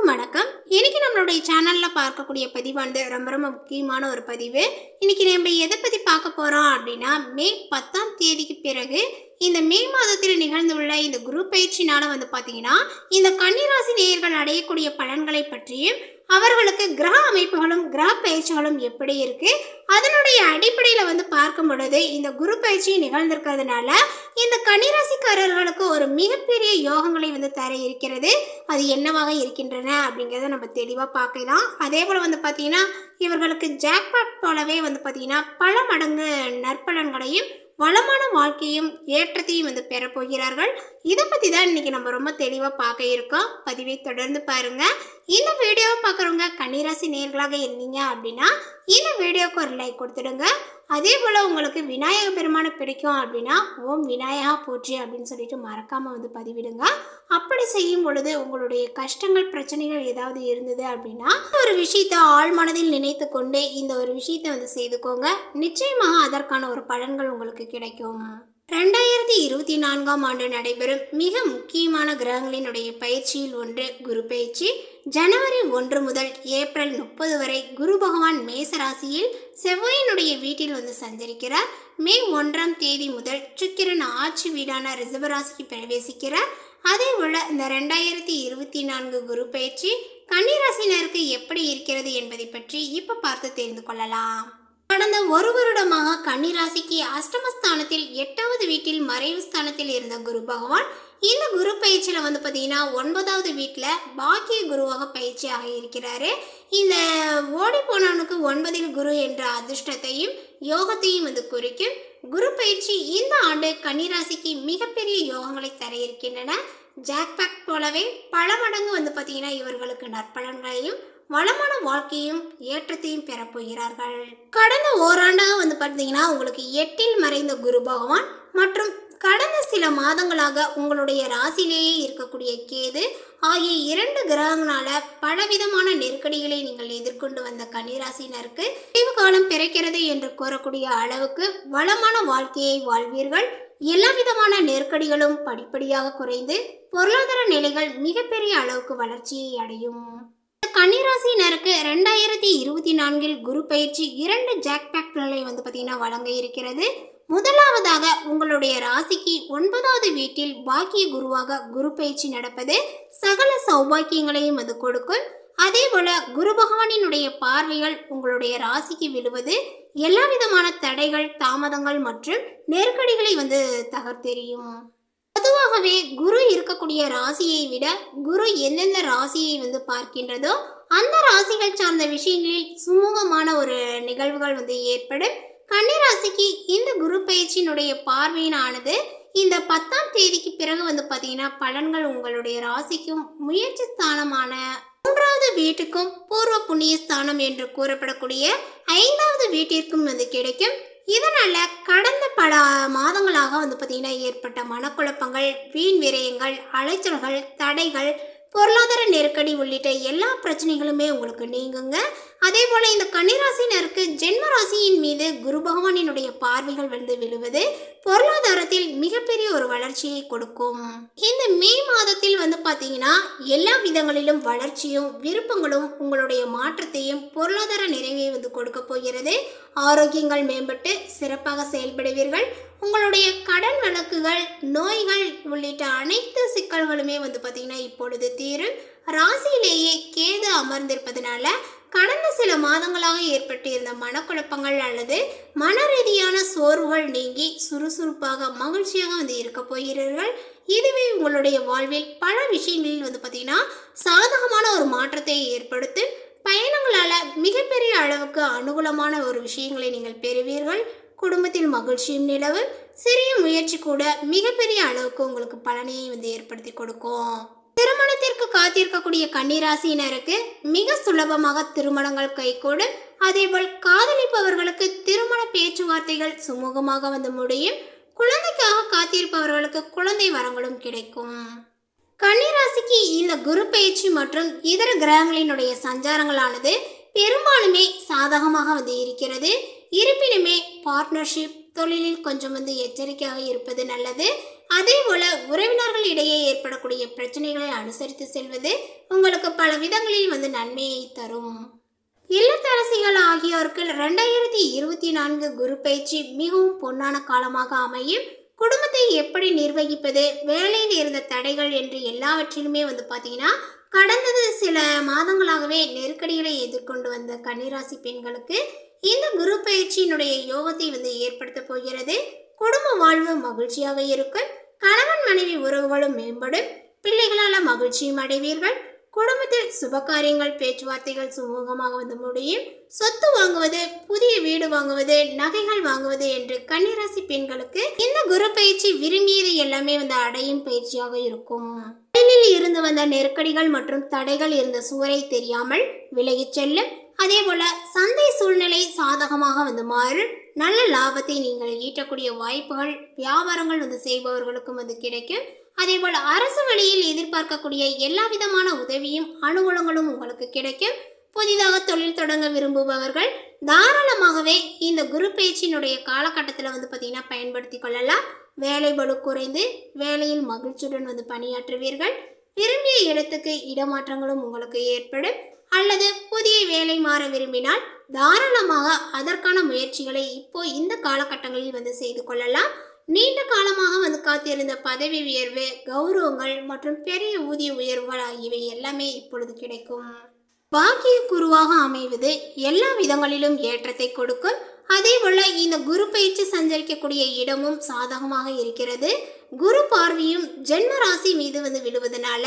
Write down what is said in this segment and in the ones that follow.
வணக்கம். இன்னைக்கு நம்மளுடைய சேனல்ல பார்க்கக்கூடிய பதிவானது ரொம்ப ரொம்ப முக்கியமான ஒரு பதிவு. இன்னைக்கு நம்ம எதை பத்தி பார்க்க போறோம் அப்படின்னா, மே 10ஆம் தேதிக்கு பிறகு இந்த மே மாதத்தில் நிகழ்ந்துள்ள இந்த குரு பயிற்சினால பார்த்தீங்கன்னா, இந்த கன்னிராசி நேயர்கள் அடையக்கூடிய பலன்களை பற்றியும், அவர்களுக்கு கிரக அமைப்புகளும் கிரக பயிற்சிகளும் எப்படி இருக்கு, அதனுடைய அடிப்படையில் பார்க்கும் பொழுது இந்த குரு பயிற்சி நிகழ்ந்திருக்கிறதுனால இந்த கன்னிராசிக்காரர்களுக்கு ஒரு மிகப்பெரிய யோகங்களை தர இருக்கிறது. அது என்னவாக இருக்கின்றன அப்படிங்கிறத நம்ம தெளிவாக பார்க்கலாம். அதே போல் பார்த்தீங்கன்னா, இவர்களுக்கு ஜாக்பாட் போலவே பார்த்தீங்கன்னா பல மடங்கு நற்பலன்களையும் வளமான வாழ்க்கையும் ஏற்றத்தையும் பெறப்போகிறார்கள். இதை பற்றி தான் இன்றைக்கி நம்ம ரொம்ப தெளிவாக பார்க்க இருக்கோம். பதிவை தொடர்ந்து பாருங்கள். இந்த வீடியோவை பார்க்குறவங்க கன்னிராசி நேயர்களாக இருந்தீங்க அப்படின்னா இந்த வீடியோவுக்கு ஒரு லைக் கொடுத்துடுங்க. அதே போல் உங்களுக்கு விநாயக பெருமானை பிடிக்கும் அப்படின்னா ஓம் விநாயகா போற்றி அப்படின்னு சொல்லிட்டு மறக்காமல் பதிவிடுங்க. அப்படி செய்யும் பொழுது உங்களுடைய கஷ்டங்கள் பிரச்சனைகள் ஏதாவது இருந்தது அப்படின்னா ஒரு விஷயத்தை ஆழ் மனதில் நினைத்து கொண்டு இந்த ஒரு விஷயத்தை செய்துக்கோங்க. நிச்சயமாக அதற்கான ஒரு பலன்கள் உங்களுக்கு கிடைக்கும். 2024ஆம் ஆண்டு நடைபெறும் மிக முக்கியமான கிரகங்களினுடைய பயிற்சியில் ஒன்று குரு பயிற்சி. ஜனவரி 1 முதல் ஏப்ரல் 30 வரை குரு பகவான் மேச ராசியில் செவ்வாயினுடைய வீட்டில் சஞ்சரிக்கிறார். மே 1ஆம் தேதி முதல் சுக்கிரன் ஆட்சி வீடான ரிஷபராசிக்கு பிரவேசிக்கிறார். அதே போல இந்த 2024 குரு பயிற்சி கன்னிராசினருக்கு எப்படி இருக்கிறது என்பதை பற்றி இப்போ பார்த்து தெரிந்து கொள்ளலாம். கடந்த ஒரு வருடமாக கன்னிராசிக்கு அஷ்டமஸ்தானத்தில் 8வது வீட்டில் மறைவு ஸ்தானத்தில் இருந்த குரு பகவான் இந்த குரு பயிற்சியில் பார்த்தீங்கன்னா 9வது வீட்டில் பாக்கிய குருவாக பயிற்சியாக இருக்கிறாரு. இந்த ஓடி போனவனுக்கு 9இல் குரு என்ற அதிர்ஷ்டத்தையும் யோகத்தையும் குறிக்கும். குரு பயிற்சி இந்த ஆண்டு கன்னிராசிக்கு மிகப்பெரிய யோகங்களை தர இருக்கின்றன. ஜாக்பாட் போலவே பல மடங்கு பார்த்தீங்கன்னா இவர்களுக்கு நற்பலன்களையும் வளமான வாழ்க்கையும் ஏற்றத்தையும் பெறப்போகிறார்கள். கடந்த ஓராண்டாக பார்த்தீங்கன்னா உங்களுக்கு 8இல் மறைந்த குரு பகவான் மற்றும் கடந்த சில மாதங்களாக உங்களுடைய ராசியிலேயே இருக்கக்கூடிய கேது ஆகிய 2 கிரகங்களால பலவிதமான நெருக்கடிகளை நீங்கள் எதிர்கொண்டு வந்த கன்னிராசினருக்கு முடிவு காலம் பிறக்கிறது என்று கூறக்கூடிய அளவுக்கு வளமான வாழ்க்கையை வாழ்வீர்கள். எல்லா விதமான நெருக்கடிகளும் படிப்படியாக குறைந்து பொருளாதார நிலைகள் மிகப்பெரிய அளவுக்கு வளர்ச்சியை அடையும். கன்னிராசினருக்கு 2024இல் குரு பயிற்சி 2 ஜாக்பாட்களை பார்த்தீங்கன்னா வழங்க இருக்கிறது. முதலாவதாக உங்களுடைய ராசிக்கு 9வது வீட்டில் பாக்கிய குருவாக குரு பயிற்சி நடப்பது சகல சௌபாக்கியங்களையும் கொடுக்கும். அதே போல குரு பகவானினுடைய பார்வைகள் உங்களுடைய ராசிக்கு விழுவது எல்லா விதமான தடைகள் தாமதங்கள் மற்றும் நெருக்கடிகளை தகர்த்தெறியும். பொதுவாகவே குரு இருக்கக்கூடிய ராசியை விட குரு எந்தெந்த ராசியை பார்க்கின்றதோ அந்த ராசிகள் சார்ந்த விஷயங்களில் சுமூகமான ஒரு நிகழ்வுகள் ஏற்படும். கன்னிராசிக்கு இந்த குரு பயிற்சியினுடைய பார்வையினானது இந்த 10ஆம் தேதிக்கு பிறகு பார்த்தீங்கன்னா பலன்கள் உங்களுடைய ராசிக்கும் முயற்சி ஸ்தானமான 3வது வீட்டுக்கும் பூர்வ புண்ணிய ஸ்தானம் என்று கூறப்படக்கூடிய 5வது வீட்டிற்கும் கிடைக்கும். இதனால கடந்த பல மாதங்களாக பார்த்தீங்கன்னா ஏற்பட்ட மனக்குழப்பங்கள், வீண் விரயங்கள், அலைச்சல்கள், தடைகள், பொருளாதார நெருக்கடி உள்ளிட்ட எல்லா பிரச்சனைகளுமே உங்களுக்கு நீங்குங்க. அதே போல இந்த கன்னிராசினருக்கு ஜென்ம ராசியின் மீது குரு பகவானினுடைய பார்வைகள் விழுவது பொருளாதாரத்தில் மிகப்பெரிய ஒரு வளர்ச்சியை கொடுக்கும். இந்த மே மாதத்தில் பார்த்தீங்கன்னா எல்லா விதங்களிலும் வளர்ச்சியும் விருப்பங்களும் உங்களுடைய மாற்றத்தையும் பொருளாதார நிறைவை கொடுக்க போகிறது. ஆரோக்கியங்கள் மேம்பட்டு சிறப்பாக செயல்படுவீர்கள். உங்களுடைய கடன் வழக்குகள், நோய்கள் உள்ளிட்ட அனைத்து சிக்கல்களுமே பார்த்தீங்கன்னா இப்பொழுது தீரும். ராசியிலேயே கேது அமர்ந்திருப்பதனால கடந்த சில மாதங்களாக ஏற்பட்டு இருந்த மனக்குழப்பங்கள் அல்லது மன ரீதியான சோர்வுகள் நீங்கி சுறுசுறுப்பாக மகிழ்ச்சியாக இருக்க போகிறீர்கள். இதுவே உங்களுடைய வாழ்வில் பல விஷயங்களில் பார்த்தீங்கன்னா சாதகமான ஒரு மாற்றத்தை ஏற்படுத்தும். பயணங்களால் மிகப்பெரிய அளவுக்கு அனுகூலமான ஒரு விஷயங்களை நீங்கள் பெறுவீர்கள். குடும்பத்தில் மகிழ்ச்சியும் நிலவும். சிறிய முயற்சி கூட மிகப்பெரிய அளவுக்கு உங்களுக்கு பலனையை ஏற்படுத்தி கொடுக்கும். திருமணத்திற்கு காத்திருக்கக்கூடிய கன்னிராசியினருக்கு மிக சுலபமாக திருமணங்கள் கைகூடும். அதேபோல் காதலிப்பவர்களுக்கு திருமண பேச்சுவார்த்தைகள் சுமூகமாக முடியும். குழந்தைக்காக காத்திருப்பவர்களுக்கு குழந்தை வரங்களும் கிடைக்கும். கன்னிராசிக்கு இந்த குரு பயிற்சி மற்றும் இதர கிரகங்களினுடைய சஞ்சாரங்களானது பெரும்பாலுமே சாதகமாக இருக்கிறது. இருப்பினுமே பார்ட்னர்ஷிப் தொழிலில் கொஞ்சம் எச்சரிக்கையாக இருப்பது நல்லது. அதே போல உறவினர்கள் இடையே ஏற்படக்கூடிய பிரச்சனைகளை அனுசரித்து செல்வது உங்களுக்கு பல விதங்களில் நன்மையை தரும். இல்லத்தரசிகள் ஆகியோருக்கு 2024 குரு பயிற்சி மிகவும் பொன்னான காலமாக அமையும். குடும்பத்தை எப்படி நிர்வகிப்பது, வேலையில் இருந்த தடைகள் என்று எல்லாவற்றிலுமே பார்த்தீங்கன்னா கடந்தது சில மாதங்களாகவே நெருக்கடிகளை எதிர்கொண்டு வந்த கன்னிராசி பெண்களுக்கு இந்த குரு பயிற்சியினுடைய யோகத்தை ஏற்படுத்த போகிறது. குடும்ப வாழ்வு மகிழ்ச்சியாக இருக்கும். கணவன் மனைவி உறவுகளும் மேம்படும். பிள்ளைகளால் மகிழ்ச்சியும் அடைவீர்கள். குடும்பத்தில் சுபகாரியங்கள் பேச்சுவார்த்தைகள் சுமூகமாக முடியும். சொத்து வாங்குவது, புதிய வீடு வாங்குவது, நகைகள் வாங்குவது என்று கன்னிராசி பெண்களுக்கு இந்த குரு பயிற்சி விரும்பியது எல்லாமே அடையும் பயிற்சியாக இருக்கும். தொழிலில் இருந்து வந்த நெருக்கடிகள் மற்றும் தடைகள் இருந்த சுவரை தெரியாமல் விலகிச் செல்லும். அதே போல சந்தை சூழ்நிலை சாதகமாக மாறும். நல்ல லாபத்தை நீங்கள் ஈட்டக்கூடிய வாய்ப்புகள் வியாபாரங்கள் செய்பவர்களுக்கும் கிடைக்கும். அதே போல அரசு வழியில் எதிர்பார்க்கக்கூடிய எல்லா விதமான உதவியும் அனுகூலங்களும் உங்களுக்கு கிடைக்கும். புதிதாக தொழில் தொடங்க விரும்புபவர்கள் தாராளமாகவே இந்த குரு பயிற்சியினுடைய காலகட்டத்தில் பார்த்தீங்கன்னா பயன்படுத்தி கொள்ளலாம். வேலை பளு குறைந்து வேலையில் மகிழ்ச்சியுடன் பணியாற்றுவீர்கள். விரும்பிய இடத்துக்கு இடமாற்றங்களும் உங்களுக்கு ஏற்படும். அல்லது புதிய வேலை மாற விரும்பினால் தாராளமாக அதற்கான முயற்சிகளை இப்போ இந்த காலகட்டங்களில் செய்து கொள்ளலாம். நீண்ட காலமாக காத்திருந்த பதவி உயர்வு, கௌரவங்கள் மற்றும் பெரிய ஊதிய உயர்வுகள் ஆகியவை எல்லாமே இப்பொழுது கிடைக்கும். பாக்கிய குருவாக அமைவது எல்லா விதங்களிலும் ஏற்றத்தை கொடுக்கும். அதே போல இந்த குரு பயிற்சி சஞ்சரிக்கக்கூடிய இடமும் சாதகமாக இருக்கிறது. குரு பார்வையும் ஜென்ம ராசி மீது விழுவதனால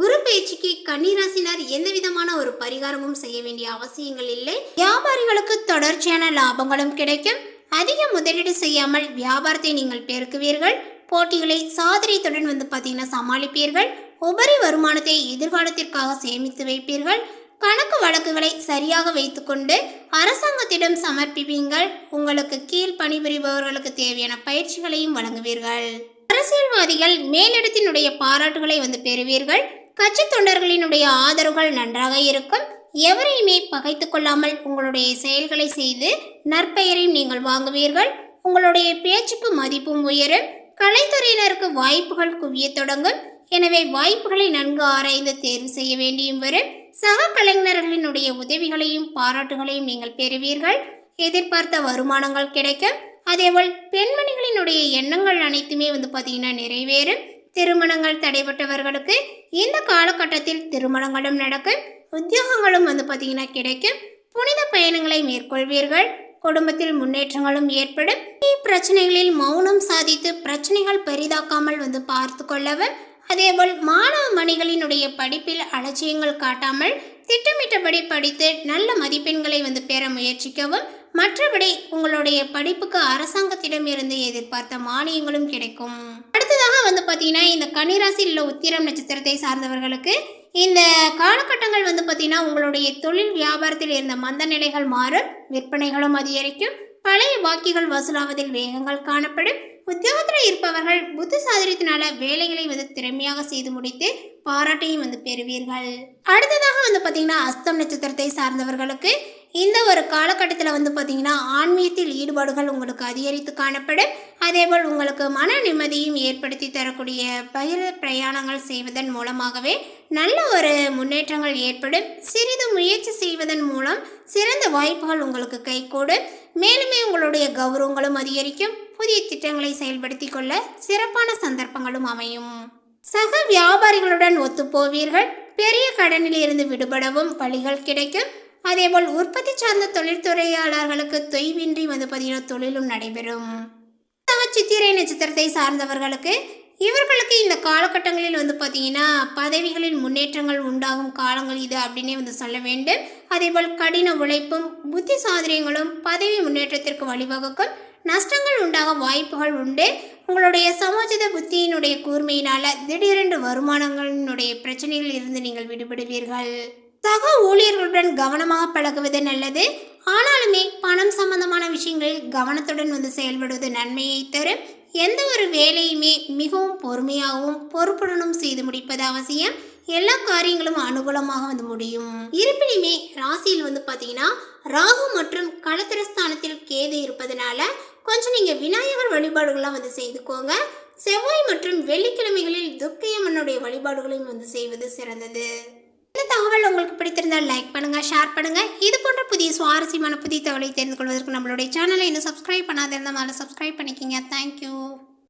குரு பயிற்சிக்கு கன்னிராசினர் எந்த விதமான ஒரு பரிகாரமும் செய்ய வேண்டிய அவசியங்கள் இல்லை. வியாபாரிகளுக்கு தொடர்ச்சியான லாபங்களும் கிடைக்கும். அதிக முதலீடு செய்யாமல் வியாபாரத்தை நீங்கள் பெருக்குவீர்கள். போட்டிகளை சாதனையுடன் பார்த்தீங்கன்னா சமாளிப்பீர்கள். உபரி வருமானத்தை எதிர்காலத்திற்காக சேமித்து வைப்பீர்கள். கணக்கு வழக்குகளை சரியாக வைத்துக்கொண்டு அரசாங்கத்திடம் சமர்ப்பிப்பீர்கள். உங்களுக்கு கீழ் பணிபுரிபவர்களுக்கு தேவையான பயிற்சிகளையும் வழங்குவீர்கள். அரசியல்வாதிகள் மேலிடத்தினுடைய பாராட்டுகளை பெறுவீர்கள். கட்சி தொண்டர்களினுடைய ஆதரவுகள் நன்றாக இருக்கும். எவரையுமே பகைத்து கொள்ளாமல் உங்களுடைய செயல்களை செய்து நற்பெயரையும் நீங்கள் வாங்குவீர்கள். உங்களுடைய பேச்சுக்கு மதிப்பும் உயரும். கலைத்துறையினருக்கு வாய்ப்புகள் குவிய தொடங்கும். எனவே வாய்ப்புகளை நன்கு ஆராய்ந்து தேர்வு செய்ய வேண்டியும் வரும். சக கலைஞர்களினுடைய உதவிகளையும் பாராட்டுகளையும் நீங்கள் பெறுவீர்கள். எதிர்பார்த்த வருமானங்கள் கிடைக்கும். அதேபோல் பெண்மணிகளினுடைய எண்ணங்கள் அனைத்துமே பார்த்தீங்கன்னா நிறைவேறும். திருமணங்கள் தடைபட்டவர்களுக்கு இந்த காலகட்டத்தில் திருமணங்களும் நடக்கும். உத்தியோகங்களும் பார்த்தீங்கன்னா கிடைக்கும். புனித பயணங்களை மேற்கொள்வீர்கள். குடும்பத்தில் முன்னேற்றங்களும் ஏற்படும். பிரச்சனைகளில் மௌனம் சாதித்து பிரச்சனைகள் பெரிதாக்காமல் பார்த்து கொள்ளவும். அதேபோல் மாணவ மணிகளினுடைய படிப்பில் அலட்சியங்கள் காட்டாமல் திட்டமிட்டபடி படித்து நல்ல மதிப்பெண்களை பெற முயற்சிக்கவும். மற்றபடி உங்களுடைய படிப்புக்கு அரசாங்கத்திடம் இருந்து எதிர்பார்த்த மானியங்களும் கிடைக்கும். அடுத்ததாக பார்த்தீங்கன்னா இந்த கன்னிராசியில் உள்ள உத்திரம் நட்சத்திரத்தை சார்ந்தவர்களுக்கு இந்த காலகட்டங்கள் பார்த்தீங்கன்னா உங்களுடைய தொழில் வியாபாரத்தில் இருந்த மந்த நிலைகள் மாறும். விற்பனைகளும் அதிகரிக்கும். பழைய பாக்கிகள் வசூலாவதில் வேகங்கள் காணப்படும். உத்தியோகத்தில் இருப்பவர்கள் புத்தி சாதனத்தினால வேலைகளை திறமையாக செய்து முடித்து பாராட்டையும் பெறுவீர்கள். அடுத்ததாக பார்த்தீங்கன்னா அஸ்தம் நட்சத்திரத்தை சார்ந்தவர்களுக்கு இந்த ஒரு காலகட்டத்தில் பார்த்தீங்கன்னா ஆன்மீகத்தில் ஈடுபாடுகள் உங்களுக்கு அதிகரித்து காணப்படும். அதேபோல் உங்களுக்கு மன நிம்மதியும் ஏற்படுத்தி தரக்கூடிய பிரயாணங்கள் செய்வதன் மூலமாகவே நல்ல ஒரு முன்னேற்றங்கள் ஏற்படும். சிறிது முயற்சி செய்வதன் மூலம் சிறந்த வாய்ப்புகள் உங்களுக்கு கைகூடும். மேலுமே உங்களுடைய கௌரவங்களும் அதிகரிக்கும். புதிய திட்டங்களை செயல்படுத்தி கொள்ள சிறப்பான சந்தர்ப்பங்களும் அமையும். சக வியாபாரிகளுடன் ஒத்துப்போவீர்கள். பெரிய கடனில் இருந்து விடுபடவும் வழிகள் கிடைக்கும். அதேபோல் உற்பத்தி சார்ந்த தொழில்துறையாளர்களுக்கு தொய்வின்றி பார்த்தீங்கன்னா தொழிலும் நடைபெறும். சித்திரை நட்சத்திரத்தை சார்ந்தவர்களுக்கு இவர்களுக்கு இந்த காலகட்டங்களில் பார்த்தீங்கன்னா பதவிகளில் முன்னேற்றங்கள் உண்டாகும் காலங்கள் இது அப்படின்னே சொல்ல வேண்டும். அதேபோல் கடின உழைப்பும் புத்தி சாதுரியங்களும் பதவி முன்னேற்றத்திற்கு வழிவகுக்கும். நஷ்டங்கள் உண்டாக வாய்ப்புகள் உண்டு. உங்களுடைய சமோச்சித புத்தியினுடைய கூர்மையினால திடீரென்று வருமானங்களினுடைய பிரச்சனைகளில் இருந்து நீங்கள் விடுபடுவீர்கள். சக ஊழியர்களுடன் கவனமாக பழகுவது நல்லது. ஆனாலுமே பணம் சம்பந்தமான விஷயங்களில் கவனத்துடன் செயல்படுவது நன்மையை தரும். எந்த ஒரு வேலையுமே மிகவும் பொறுமையாகவும் பொறுப்புடனும் செய்து முடிப்பது அவசியம். எல்லா காரியங்களும் அனுகூலமாக முடியும். இருப்பினுமே ராசியில் பார்த்தீங்கன்னா ராகு மற்றும் களத்திரஸ்தானத்தில் கேது இருப்பதனால கொஞ்சம் நீங்கள் விநாயகர் வழிபாடுகள்லாம் செய்துக்கோங்க. செவ்வாய் மற்றும் வெள்ளிக்கிழமைகளில் துர்க்கையம்மனுடைய வழிபாடுகளையும் செய்வது சிறந்தது. இந்த தகவல் உங்களுக்கு பிடித்திருந்தால் லைக் பண்ணுங்கள், ஷேர் பண்ணுங்கள். இது போன்ற புதிய சுவாரஸ்யமான புதிய தகவலை தெரிந்து கொள்வதற்கு நம்மளுடைய சேனலை இன்னும் சப்ஸ்கிரைப் பண்ணாதிருந்தால் சப்ஸ்கிரைப் பண்ணிக்கிங்க. தேங்க்யூ.